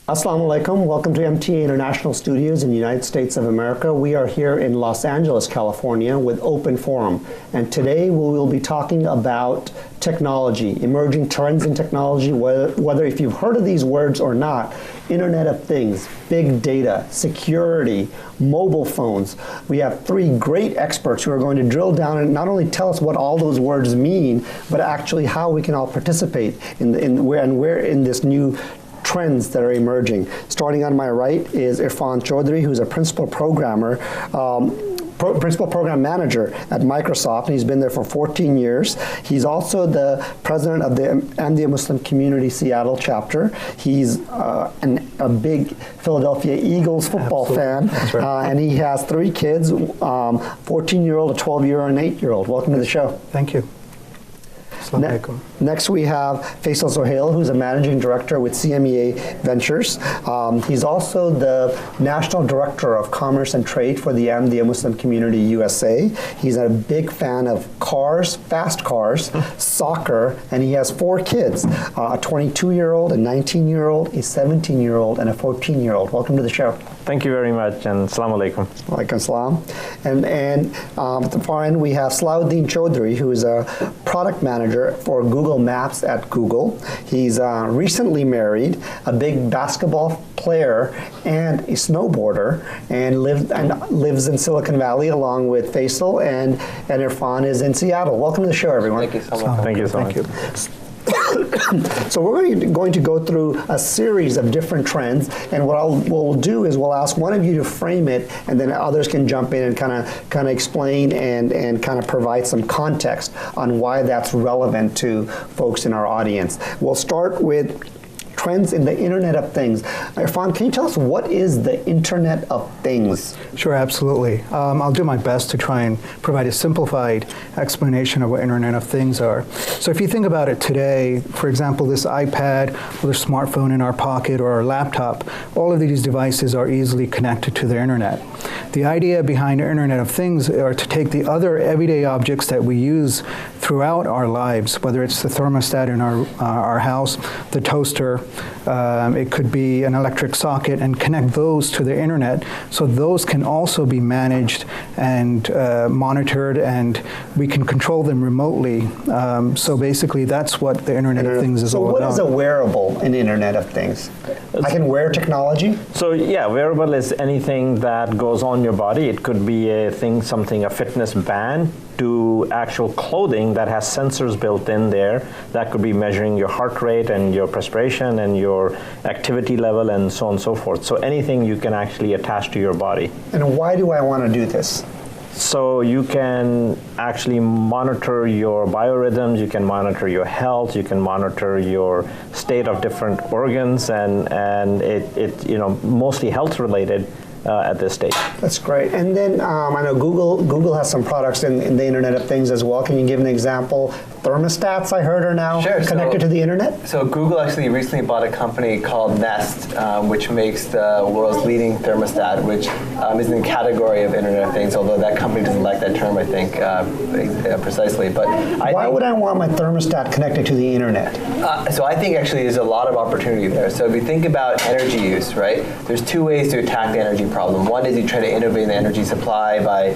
Assalamu alaikum. Welcome to MTA International Studios in the United States of America. We are here in Los Angeles, California with Open Forum. And today we will be talking about technology, emerging trends in technology, whether if you've heard of these words or not, Internet of Things, big data, security, mobile phones. We have three great experts who are going to drill down and not only tell us what all those words mean, but actually how we can all participate in where in this new trends that are emerging. Starting on my right is Irfan Chaudhry, who's a principal programmer, principal program manager at Microsoft, and he's been there for 14 years. He's also the president of the Ahmadiyya Muslim Community Seattle chapter. He's a big Philadelphia Eagles football fan, right. And he has three kids, 14-year-old, a 12-year-old, and an 8-year-old. Welcome to the show. Thank you. Next we have Faisal Sohail, who's a managing director with CMEA Ventures. He's also the national director of commerce and trade for the Ahmadiyya Muslim Community USA. He's a big fan of cars, fast cars, soccer, and he has 4 kids, a 22-year-old, a 19-year-old, a 17-year-old, and a 14-year-old. Welcome to the show. Thank you very much, and Assalamu alaikum. Walaikum salam. And at the far end, we have Salahuddin Chaudhry, who is a product manager for Google Maps at Google. He's recently married, a big basketball player and a snowboarder, and lives in Silicon Valley along with Faisal, and Irfan is in Seattle. Welcome to the show, everyone. Thank you so much. Thank you so much. So we're going to go through a series of different trends, and what we'll do is we'll ask one of you to frame it, and then others can jump in and kind of explain and kind of provide some context on why that's relevant to folks in our audience. We'll start with trends in the Internet of Things. Irfan, can you tell us what is the Internet of Things? Sure, absolutely. I'll do my best to try and provide a simplified explanation of what Internet of Things are. So if you think about it today, for example, this iPad or the smartphone in our pocket or our laptop, all of these devices are easily connected to the Internet. The idea behind the Internet of Things are to take the other everyday objects that we use throughout our lives, whether it's the thermostat in our house, the toaster, it could be an electric socket, and connect those to the Internet so those can also be managed and monitored, and we can control them remotely. So basically that's what the Internet of Things is all about. So what is a wearable in Internet of Things? I can wear technology? So yeah, wearable is anything that goes on your body. It could be a fitness band, to actual clothing that has sensors built in there that could be measuring your heart rate and your perspiration and your activity level and so on and so forth. So anything you can actually attach to your body. And why do I want to do this? So you can actually monitor your biorhythms, you can monitor your health, you can monitor your state of different organs, and it mostly health related. At this stage. That's great. And then I know Google has some products in the Internet of Things as well. Can you give an example? Thermostats, I heard, are now connected to the Internet? So Google actually recently bought a company called Nest, which makes the world's leading thermostat, which is in the category of Internet of Things, although that company doesn't like that term, I think, precisely. But why would I want my thermostat connected to the Internet? So I think actually there's a lot of opportunity there. So if you think about energy use, right, there's 2 ways to attack the energy problem. One is you try to innovate in the energy supply by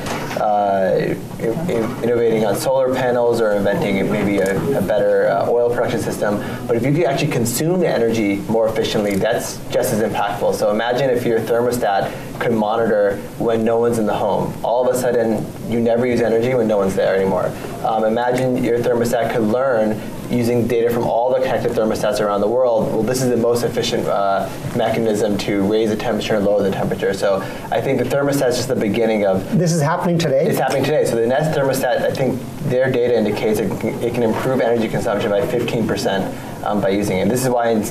innovating on solar panels or inventing maybe a better oil production system. But if you could actually consume the energy more efficiently, that's just as impactful. So imagine if your thermostat could monitor when no one's in the home. All of a sudden, you never use energy when no one's there anymore. Imagine your thermostat could learn using data from all the connected thermostats around the world. Well, this is the most efficient mechanism to raise the temperature and lower the temperature. So I think the thermostat is just the beginning of... This is happening today? It's happening today. So the Nest thermostat, I think their data indicates it can improve energy consumption by 15% by using it. This is why in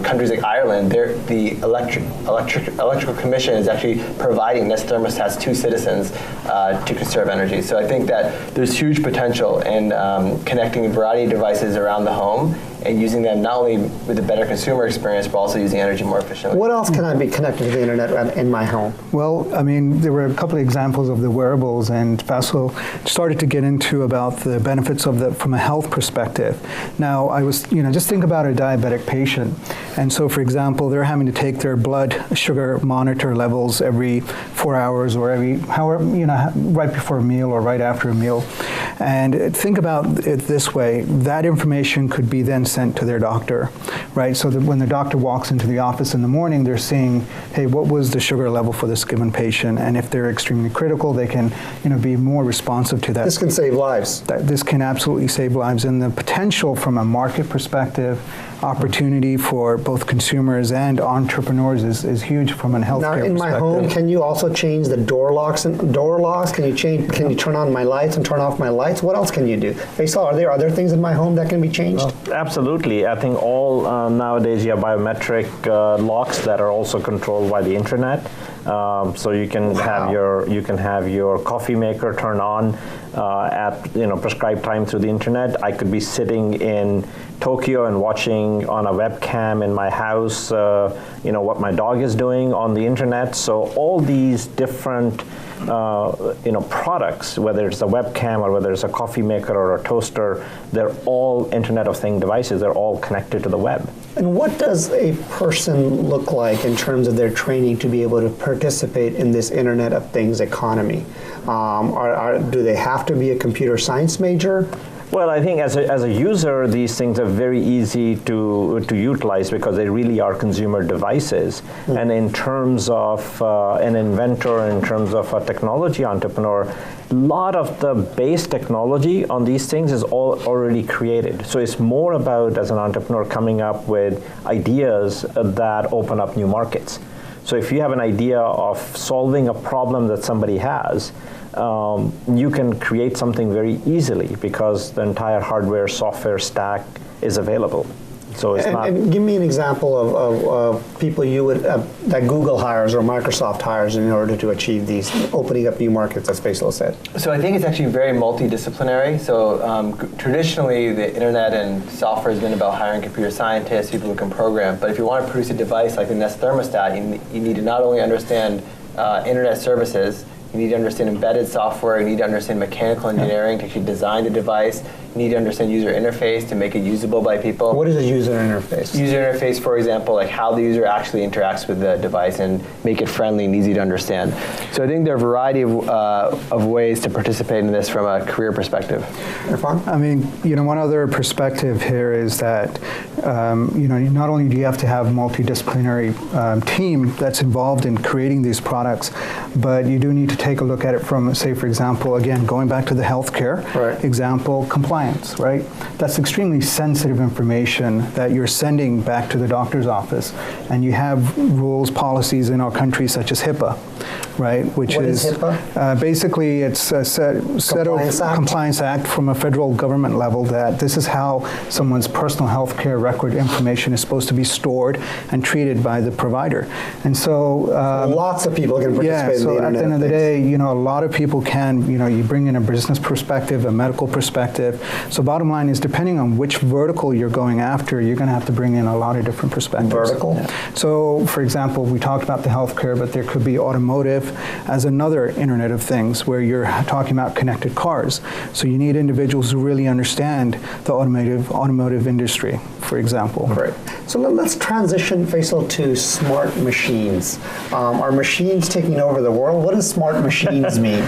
countries like Ireland, the electrical commission is actually providing Nest thermostats to citizens to conserve energy. So I think that there's huge potential in connecting a variety of devices around the home and using them not only with a better consumer experience, but also using energy more efficiently. What else can I be connected to the internet in my home? Well, I mean, there were a couple of examples of the wearables, and Vasil started to get into about the benefits of that from a health perspective. Now, I was, just think about a diabetic patient. And so, for example, they're having to take their blood sugar monitor levels every 4 hours or right before a meal or right after a meal. And think about it this way, that information could be then sent to their doctor, right? So that when the doctor walks into the office in the morning, they're seeing, hey, what was the sugar level for this given patient? And if they're extremely critical, they can, be more responsive to that. This can save lives. This can absolutely save lives. And the potential from a market perspective, opportunity for both consumers and entrepreneurs is huge from a healthcare Now, in perspective. my home, can you also change the door locks? Can you turn on my lights and turn off my lights? What else can you do? Faisal, are there other things in my home that can be changed? Absolutely. I think all nowadays you have biometric locks that are also controlled by the internet. So you can have your coffee maker turn on at prescribed time through the internet. I could be sitting in Tokyo and watching on a webcam in my house, what my dog is doing on the internet. So all these different products, whether it's a webcam or whether it's a coffee maker or a toaster, they're all Internet of Things devices. They're all connected to the web. And what does a person look like in terms of their training to be able to participate in this Internet of Things economy? Do they have to be a computer science major? Well, I think as a user, these things are very easy to utilize because they really are consumer devices. Mm. And in terms of an inventor, in terms of a technology entrepreneur, a lot of the base technology on these things is all already created. So it's more about, as an entrepreneur, coming up with ideas that open up new markets. So if you have an idea of solving a problem that somebody has, you can create something very easily because the entire hardware, software stack is available. So it's not. And give me an example of people you would that Google hires or Microsoft hires in order to achieve these, opening up new markets, as Faisal said. So I think it's actually very multidisciplinary. So traditionally, the internet and software has been about hiring computer scientists, people who can program. But if you want to produce a device like the Nest thermostat, you need to not only understand internet services, you need to understand embedded software, you need to understand mechanical engineering to actually design the device, you need to understand user interface to make it usable by people. What is a user interface? User interface, for example, like how the user actually interacts with the device and make it friendly and easy to understand. So I think there are a variety of ways to participate in this from a career perspective. Irfan? I mean, one other perspective here is that, not only do you have to have a multidisciplinary team that's involved in creating these products, but you do need to take a look at it from, say, for example, again, going back to the healthcare example, compliance, right? That's extremely sensitive information that you're sending back to the doctor's office. And you have rules, policies in our country such as HIPAA, right? What is HIPAA? Basically, it's a set of compliance act from a federal government level that this is how someone's personal health care record information is supposed to be stored and treated by the provider. And so lots of people can participate in the internet. At the end of the day, a lot of people can, you bring in a business perspective, a medical perspective. So bottom line is, depending on which vertical you're going after, you're going to have to bring in a lot of different perspectives. Vertical? Yeah. So, for example, we talked about the healthcare, but there could be automotive as another Internet of Things where you're talking about connected cars. So you need individuals who really understand the automotive industry, for example. Great. So let's transition, Faisal, to smart machines. Are machines taking over the world? What does smart machines mean?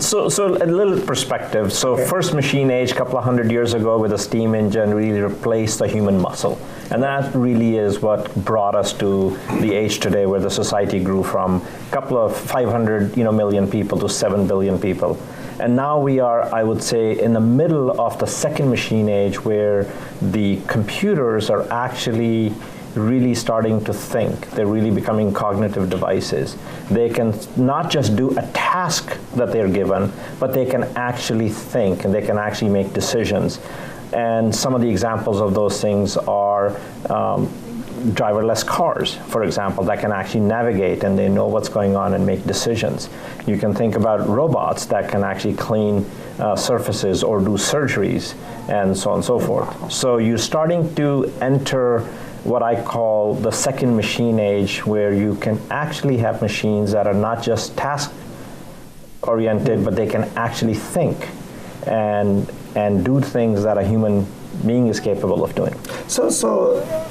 So a little perspective. So first machine age, a couple of 100 years ago with a steam engine really replaced the human muscle. And that really is what brought us to the age today where the society grew from a couple of 500 million people to 7 billion people. And now we are, I would say, in the middle of the second machine age where the computers are actually really starting to think. They're really becoming cognitive devices. They can not just do a task that they're given, but they can actually think and they can actually make decisions. And some of the examples of those things are driverless cars, for example, that can actually navigate and they know what's going on and make decisions. You can think about robots that can actually clean surfaces or do surgeries and so on and so forth. So you're starting to enter what I call the second machine age, where you can actually have machines that are not just task oriented, but they can actually think and do things that a human being is capable of doing. So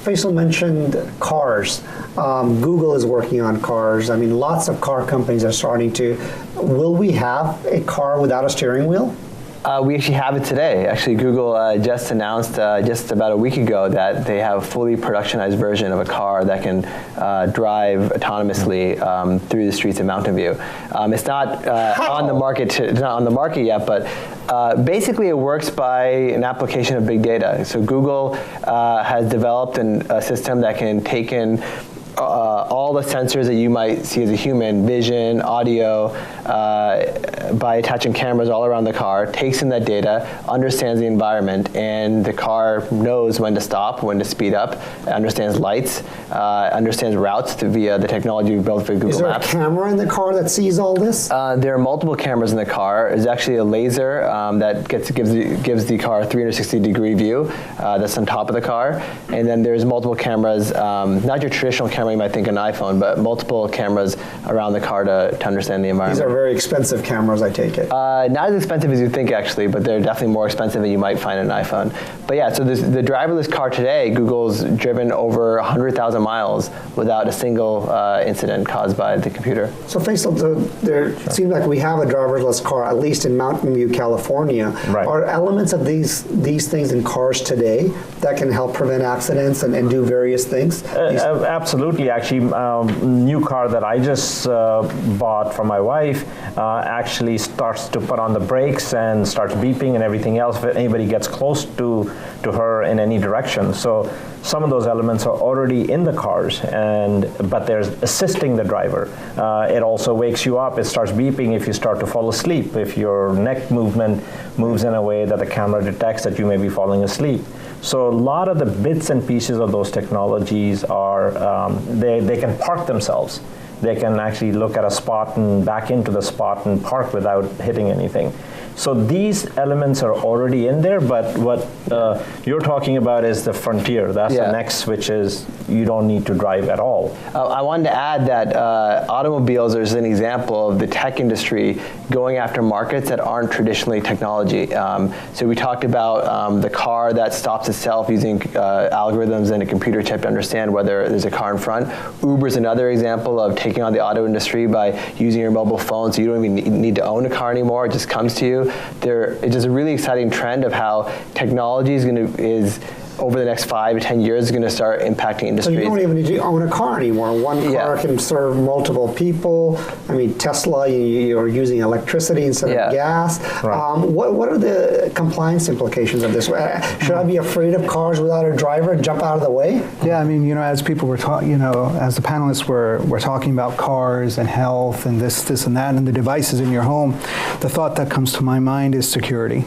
Faisal mentioned cars. Google is working on cars. I mean, lots of car companies are starting to. Will we have a car without a steering wheel? We actually have it today. Actually, Google just announced just about a week ago that they have a fully productionized version of a car that can drive autonomously through the streets of Mountain View. It's not on the market. It's not on the market yet, but basically it works by an application of big data. So Google has developed a system that can take in all the sensors that you might see as a human, vision, audio, by attaching cameras all around the car, takes in that data, understands the environment, and the car knows when to stop, when to speed up, understands lights, understands routes via the technology we built for Google Maps. Is there a camera in the car that sees all this? There are multiple cameras in the car. There's actually a laser that gives the car a 360-degree view that's on top of the car. And then there's multiple cameras, not your traditional camera you might think an iPhone, but multiple cameras around the car to understand the environment. These are very expensive cameras, I take it. Not as expensive as you think, actually, but they're definitely more expensive than you might find in an iPhone. But yeah, so the driverless car today, Google's driven over 100,000 miles without a single incident caused by the computer. So Faisal, there seems like we have a driverless car, at least in Mountain View, California. Right. Are elements of these things in cars today that can help prevent accidents and do various things? Absolutely. Actually, new car that I just bought for my wife actually starts to put on the brakes and starts beeping and everything else if anybody gets close to her in any direction. So some of those elements are already in the cars, but there's assisting the driver. It also wakes you up. It starts beeping if you start to fall asleep, if your neck movement moves in a way that the camera detects that you may be falling asleep. So a lot of the bits and pieces of those technologies are, they can park themselves. They can actually look at a spot and back into the spot and park without hitting anything. So these elements are already in there, but what you're talking about is the frontier. That's the next, which is you don't need to drive at all. I wanted to add that automobiles is an example of the tech industry going after markets that aren't traditionally technology. So we talked about the car that stops itself using algorithms and a computer chip to understand whether there's a car in front. Uber is another example of taking on the auto industry by using your mobile phone, so you don't even need to own a car anymore. It just comes to you. It's just a really exciting trend of how technology is over the next 5 to 10 years is going to start impacting industries. So you don't even need to own a car anymore. One car can serve multiple people. I mean, Tesla, you're using electricity instead of gas. Right. What are the compliance implications of this? Should I be afraid of cars without a driver and jump out of the way? Yeah, I mean, as people were talking, as the panelists were talking about cars and health and this and that and the devices in your home, the thought that comes to my mind is security.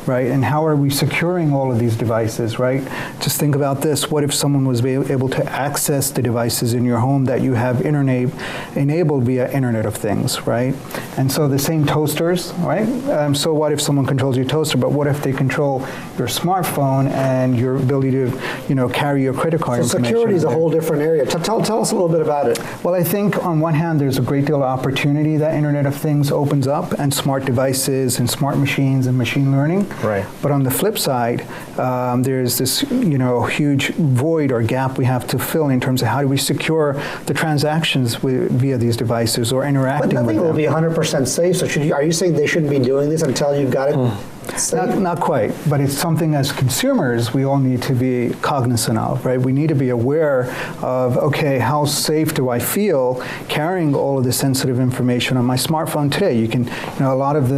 Right, and how are we securing all of these devices, right? Just think about this. What if someone was able to access the devices in your home that you have enabled via Internet of Things, right? And so the same toasters, right? So what if someone controls your toaster, but what if they control your smartphone and your ability to, carry your credit card information? Security is a whole different area. Tell us a little bit about it. Well, I think on one hand, there's a great deal of opportunity that Internet of Things opens up, and smart devices and smart machines and machine learning. Right. But on the flip side, there's this huge void or gap we have to fill in terms of how do we secure the transactions via these devices or interacting with them. But nothing will be 100% safe. So are you saying they shouldn't be doing this until you've got it? Not quite, but it's something as consumers we all need to be cognizant of, right? We need to be aware of, okay, how safe do I feel carrying all of the sensitive information on my smartphone today? You can, a lot of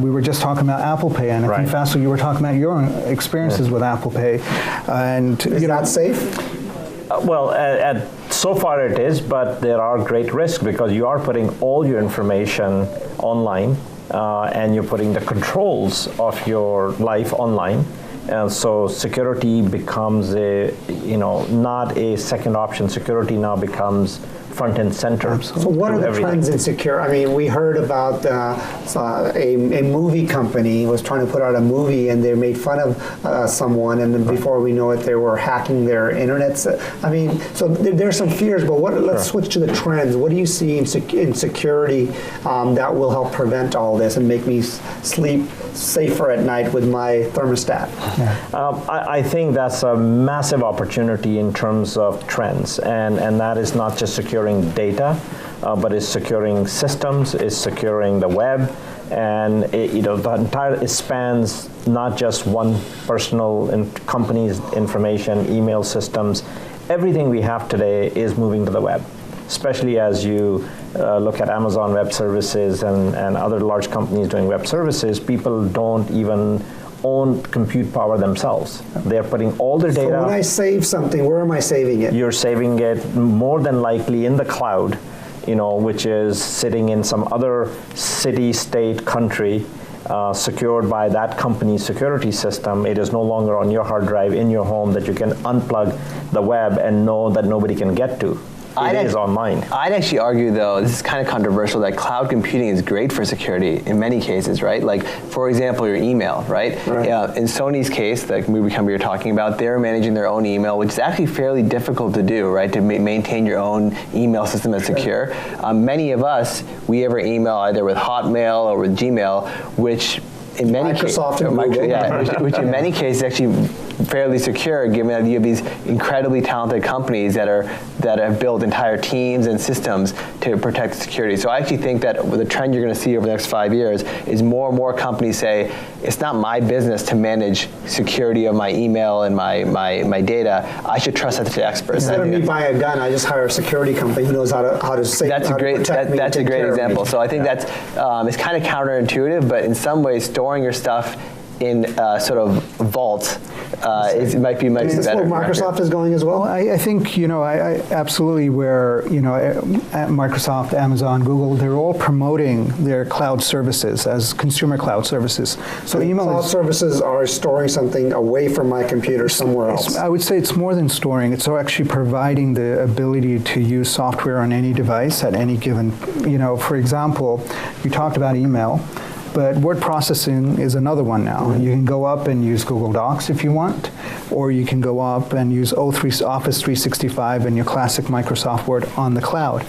we were just talking about Apple Pay, and I think Faisal, you were talking about your own experiences with Apple Pay, and is that safe? Well, so far it is, but there are great risks because you are putting all your information online. And you're putting the controls of your life online, And so security becomes not a second option. Security now becomes front and center. So what are the trends in security? I mean, we heard about a movie company was trying to put out a movie and they made fun of someone, and then before we know it, they were hacking their internets. I mean, so there's some fears, but let's switch to the trends. What do you see in security that will help prevent all this and make me sleep safer at night with my thermostat? I think that's a massive opportunity in terms of trends, and that is not just securing data, but it's securing systems, it's securing the web, and it spans not just one personal and company's information, email systems. Everything we have today is moving to the web, especially as you look at Amazon Web Services and other large companies doing web services. People don't even own compute power themselves. They're putting all their data. So when I save something, where am I saving it? You're saving it more than likely in the cloud, which is sitting in some other city, state, country, secured by that company's security system. It is no longer on your hard drive in your home that you can unplug the web and know that nobody can get to. It is online. I'd actually argue, though, this is kind of controversial, that cloud computing is great for security in many cases, right? Like, for example, your email, right? In Sony's case, the movie company you're talking about, they're managing their own email, which is actually fairly difficult to do, right? To maintain your own email system that's secure. Many of us, we have our email either with Hotmail or with Gmail, which in many cases, which in many cases actually fairly secure, given that you have these incredibly talented companies that have built entire teams and systems to protect security. So I actually think that the trend you're going to see over the next 5 years is more and more companies say, it's not my business to manage security of my email and my data. I should trust that to the experts. Instead of me buying a gun, I just hire a security company who knows how to save. That's a great example. So I think that's it's kind of counterintuitive, but in some ways, storing your stuff in sort of vault it might be much better. Is this where Microsoft is going as well? Well, I think, I absolutely where, at Microsoft, Amazon, Google, they're all promoting their cloud services as consumer cloud services. So email cloud services are storing something away from my computer somewhere else. I would say it's more than storing. It's actually providing the ability to use software on any device at any given, for example, you talked about email. But word processing is another one now. Mm-hmm. You can go up and use Google Docs if you want, or you can go up and use Office 365 and your classic Microsoft Word on the cloud.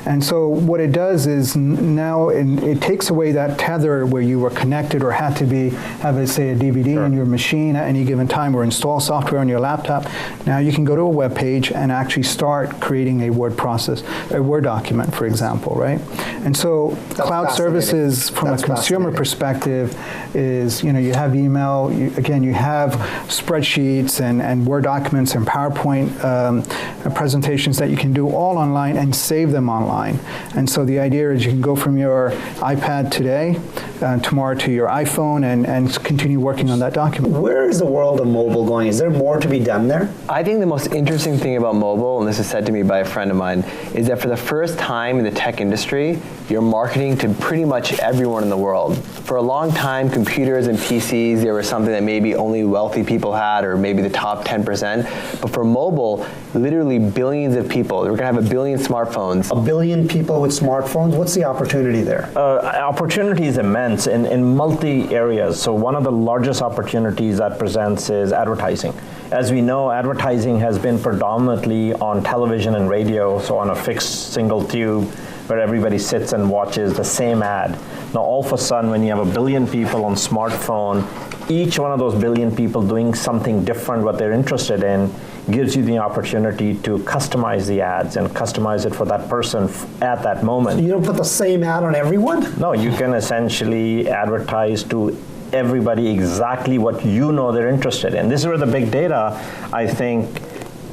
And so what it does is now it takes away that tether where you were connected or had to have, say, a DVD in your machine at any given time or install software on your laptop. Now you can go to a web page and actually start creating a word document, for example, right? And so cloud services from a consumer perspective is, you have email, you have spreadsheets and Word documents and PowerPoint presentations that you can do all online and save them online. And so the idea is you can go from your iPad today, tomorrow to your iPhone and continue working on that document. Where is the world of mobile going? Is there more to be done there? I think the most interesting thing about mobile, and this is said to me by a friend of mine, is that for the first time in the tech industry, you're marketing to pretty much everyone in the world. For a long time, computers and PCs, they were something that maybe only wealthy people had, or maybe the top 10%. But for mobile, literally billions of people. We're going to have 1 billion smartphones. 1 billion people with smartphones? What's the opportunity there? Opportunity is immense in multi areas. So one of the largest opportunities that presents is advertising. As we know, advertising has been predominantly on television and radio, so on a fixed single tube, where everybody sits and watches the same ad. Now, all of a sudden, when you have 1 billion people on smartphone, each one of those 1 billion people doing something different, what they're interested in, gives you the opportunity to customize the ads and customize it for that person at that moment. So you don't put the same ad on everyone? No, you can essentially advertise to everybody exactly what they're interested in. This is where the big data, I think,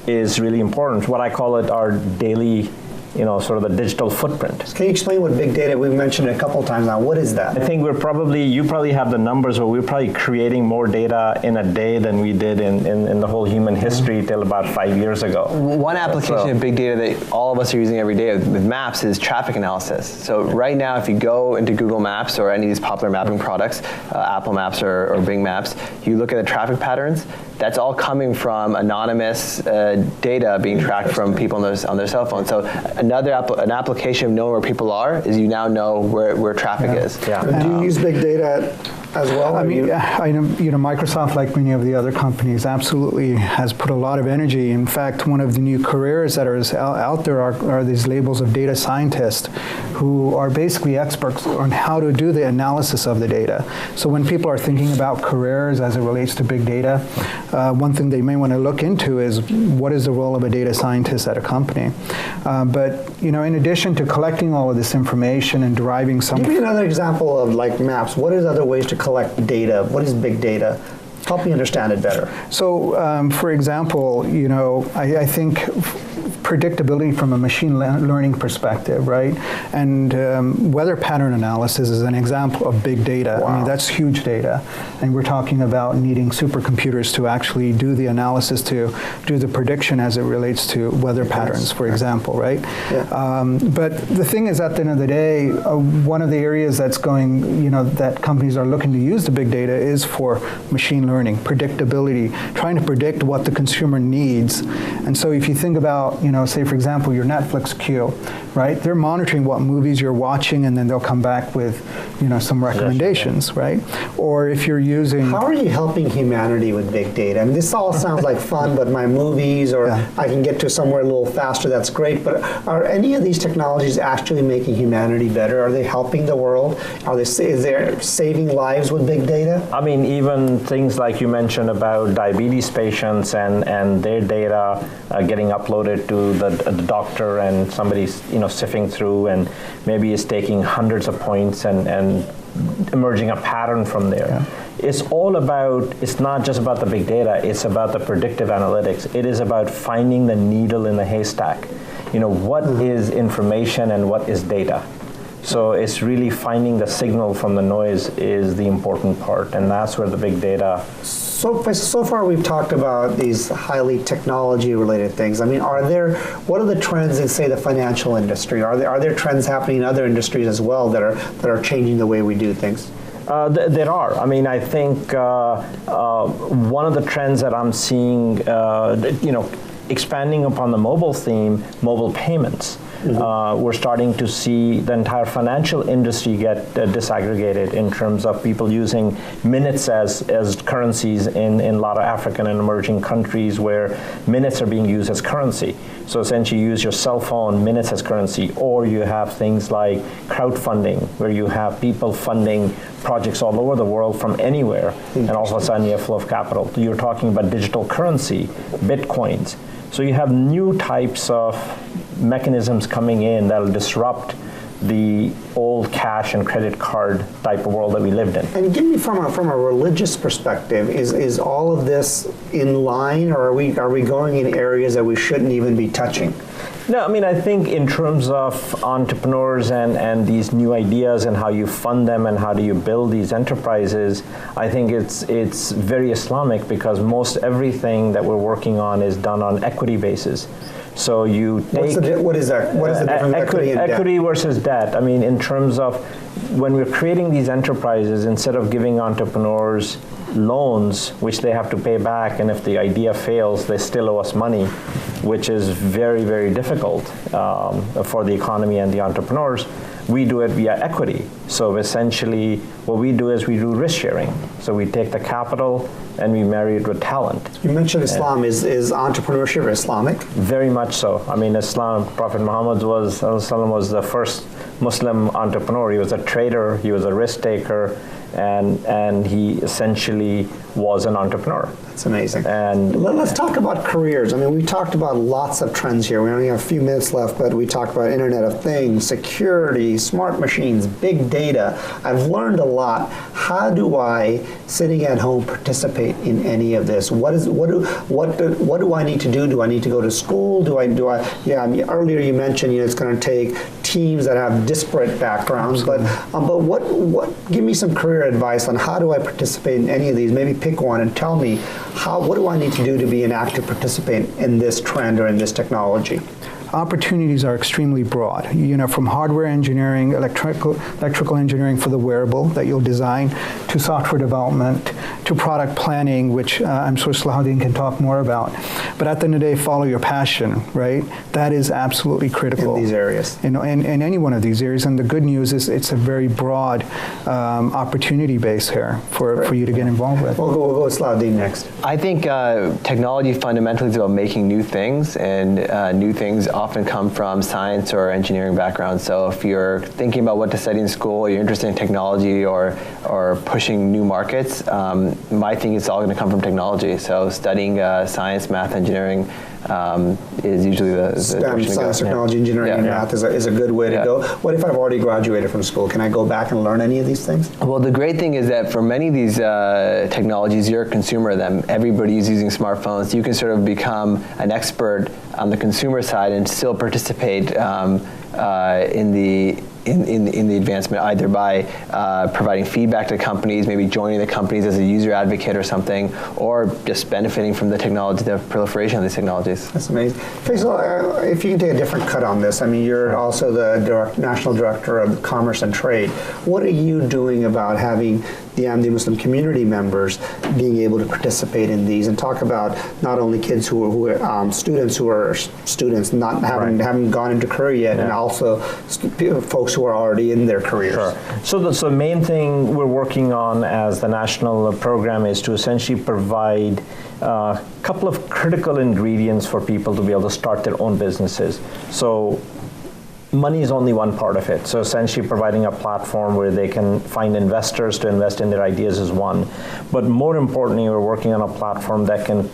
is really important. What I call it our daily sort of the digital footprint. Can you explain what big data, we've mentioned it a couple of times now, what is that? I think you probably have the numbers where we're probably creating more data in a day than we did in the whole human history till about 5 years ago. One application of big data that all of us are using every day with maps is traffic analysis. So right now, if you go into Google Maps or any of these popular mapping products, Apple Maps or Bing Maps, you look at the traffic patterns, that's all coming from anonymous data being tracked from people on their cell phone. So an application of knowing where people are is you now know where traffic is. Yeah. Do you use big data as well? I mean, Microsoft, like many of the other companies, absolutely has put a lot of energy. In fact, one of the new careers that are out there are these labels of data scientists, who are basically experts on how to do the analysis of the data. So when people are thinking about careers as it relates to big data, one thing they may want to look into is what is the role of a data scientist at a company. But in addition to collecting all of this information and deriving some... Give me another example of like maps. What is other ways to collect data? What is big data? Help me understand it better. So, for example, I think predictability from a machine learning perspective, right? And weather pattern analysis is an example of big data. Wow. I mean, that's huge data. And we're talking about needing supercomputers to actually do the analysis, to do the prediction as it relates to weather patterns, for example, right? Yeah. But the thing is, at the end of the day, one of the areas that's going, that companies are looking to use the big data is for machine learning, predictability, trying to predict what the consumer needs. And so if you think about, say, for example, your Netflix queue, right? They're monitoring what movies you're watching, and then they'll come back with, some recommendations, right? Or if you're using... How are you helping humanity with big data? I mean, this all sounds like fun, but my movies, or I can get to somewhere a little faster, that's great. But are any of these technologies actually making humanity better? Are they helping the world? Is there saving lives with big data? I mean, even things like you mentioned about diabetes patients and their data getting uploaded to the doctor, and somebody's sifting through and maybe is taking hundreds of points and emerging a pattern from there. Yeah. It's not just about the big data, it's about the predictive analytics. It is about finding the needle in the haystack. What is information and what is data? So it's really finding the signal from the noise is the important part, and that's where the big data... So far we've talked about these highly technology-related things. I mean, what are the trends in, say, the financial industry? Are there trends happening in other industries as well that are changing the way we do things? There are. I mean, I think one of the trends that I'm seeing, expanding upon the mobile theme, mobile payments. We're starting to see the entire financial industry get disaggregated in terms of people using minutes as currencies in a lot of African and emerging countries where minutes are being used as currency. So essentially you use your cell phone minutes as currency, or you have things like crowdfunding where you have people funding projects all over the world from anywhere, and all of a sudden you have flow of capital. You're talking about digital currency, bitcoins. So you have new types of mechanisms coming in that will disrupt the old cash and credit card type of world that we lived in. And give me from a religious perspective, is all of this in line, or are we going in areas that we shouldn't even be touching? No, I mean, I think in terms of entrepreneurs and these new ideas and how you fund them and how do you build these enterprises, I think it's very Islamic, because most everything that we're working on is done on equity basis. So you take... What is that? What is the difference between equity versus debt? I mean, in terms of when we're creating these enterprises, instead of giving entrepreneurs loans, which they have to pay back, and if the idea fails, they still owe us money, which is very, very difficult for the economy and the entrepreneurs. We do it via equity. So essentially, what we do is we do risk sharing. So we take the capital and we marry it with talent. You mentioned Islam. Is entrepreneurship Islamic? Very much so. I mean, Islam, Prophet Muhammad was the first Muslim entrepreneur. He was a trader, he was a risk taker, and he essentially was an entrepreneur. That's amazing. And let's talk about careers. I mean, we talked about lots of trends here. We only have a few minutes left, but we talked about Internet of Things, security, smart machines, big data. I've learned a lot. How do I, sitting at home, participate in any of this? What do I need to do? Do I need to go to school? Yeah, I mean, earlier you mentioned, it's going to take teams that have disparate backgrounds, but give me some career advice on how do I participate in any of these? Maybe pick one and tell me what do I need to do to be an active participant in this trend or in this technology? Opportunities are extremely broad, from hardware engineering, electrical engineering for the wearable that you'll design, to software development, to product planning, which I'm sure Salahuddin can talk more about. But at the end of the day, follow your passion, right? That is absolutely critical. In these areas. In any one of these areas. And the good news is it's a very broad opportunity base here for you to get involved with. We'll go with Salahuddin next. I think technology fundamentally is about making new things, and new things often come from science or engineering backgrounds. So if you're thinking about what to study in school, you're interested in technology or pushing new markets, my thing is all going to come from technology. So studying science, math, engineering is usually the STEM, science, technology, engineering, and math is a good way to go. What if I've already graduated from school? Can I go back and learn any of these things? Well, the great thing is that for many of these technologies, you're a consumer of them. Everybody is using smartphones. You can sort of become an expert on the consumer side and still participate in the advancement, either by providing feedback to companies, maybe joining the companies as a user advocate or something, or just benefiting from the technology, the proliferation of these technologies. That's amazing. Faisal, if you can take a different cut on this, I mean, you're also the National Director of Commerce and Trade. What are you doing about having the Ahmadi Muslim community members being able to participate in these, and talk about not only kids who are students not haven't gone into career yet, and also folks who are already in their careers. Sure. So the main thing we're working on as the national program is to essentially provide a couple of critical ingredients for people to be able to start their own businesses. So money is only one part of it. So essentially providing a platform where they can find investors to invest in their ideas is one. But more importantly, we're working on a platform that can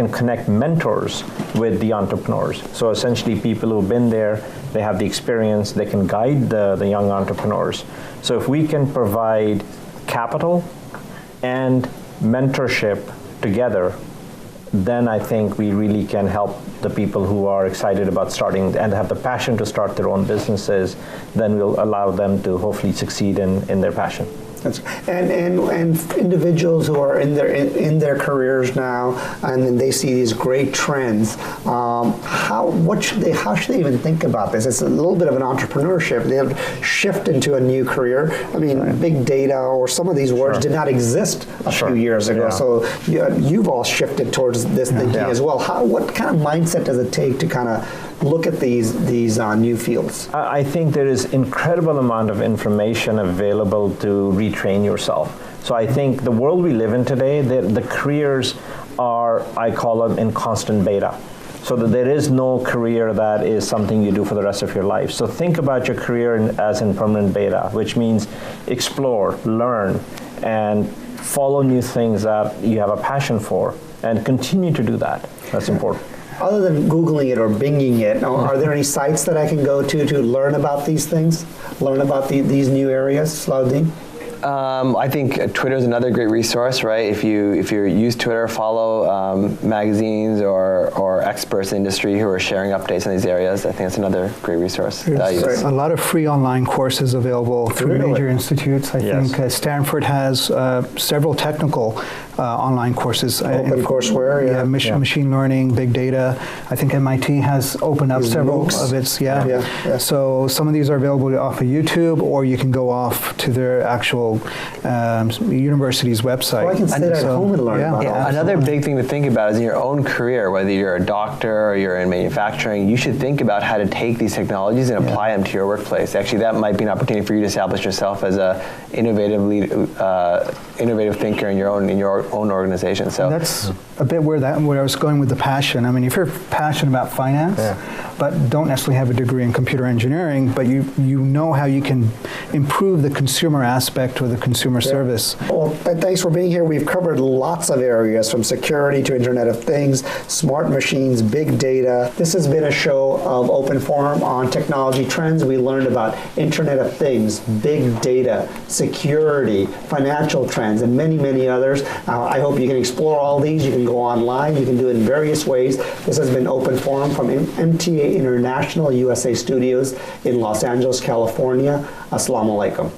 connect mentors with the entrepreneurs. So essentially people who've been there, they have the experience, they can guide the young entrepreneurs. So if we can provide capital and mentorship together, then I think we really can help the people who are excited about starting and have the passion to start their own businesses. Then we'll allow them to hopefully succeed in their passion. And individuals who are in their careers now, and then they see these great trends. How should they even think about this? It's a little bit of an entrepreneurship. They have to shift into a new career. I mean, big data or some of these words did not exist a few years ago. So you've all shifted towards this thinking as well. What kind of mindset does it take to kind of look at these new fields? I think there is incredible amount of information available to retrain yourself. So I think the world we live in today, the careers are, I call them, in constant beta. So that there is no career that is something you do for the rest of your life. So think about your career as in permanent beta, which means explore, learn, and follow new things that you have a passion for, and continue to do that. That's important. Other than Googling it or Binging it, are there any sites that I can go to learn about these things, learn about these new areas? Salahuddin? I think Twitter is another great resource, right? If you use Twitter, follow magazines or experts in the industry who are sharing updates in these areas. I think it's another great resource. There's a lot of free online courses available through major institutes. I think Stanford has several technical online courses. OpenCourseware, machine learning, big data. I think MIT has opened up several of its, So some of these are available off of YouTube, or you can go off to their actual university's website. I can sit at home and learn about all Another big thing to think about is in your own career, whether you're a doctor or you're in manufacturing, you should think about how to take these technologies and apply them to your workplace. Actually, that might be an opportunity for you to establish yourself as a innovative thinker in your own organization. So that's a bit where I was going with the passion. I mean, if you're passionate about finance, but don't necessarily have a degree in computer engineering, but you know how you can improve the consumer aspect or the consumer service. Well, thanks for being here. We've covered lots of areas from security to Internet of Things, smart machines, big data. This has been a show of Open Forum on technology trends. We learned about Internet of Things, big data, security, financial trends, and many, many others. I hope you can explore all these. You can go online. You can do it in various ways. This has been Open Forum from MTA International USA Studios in Los Angeles, California. Assalamu alaikum.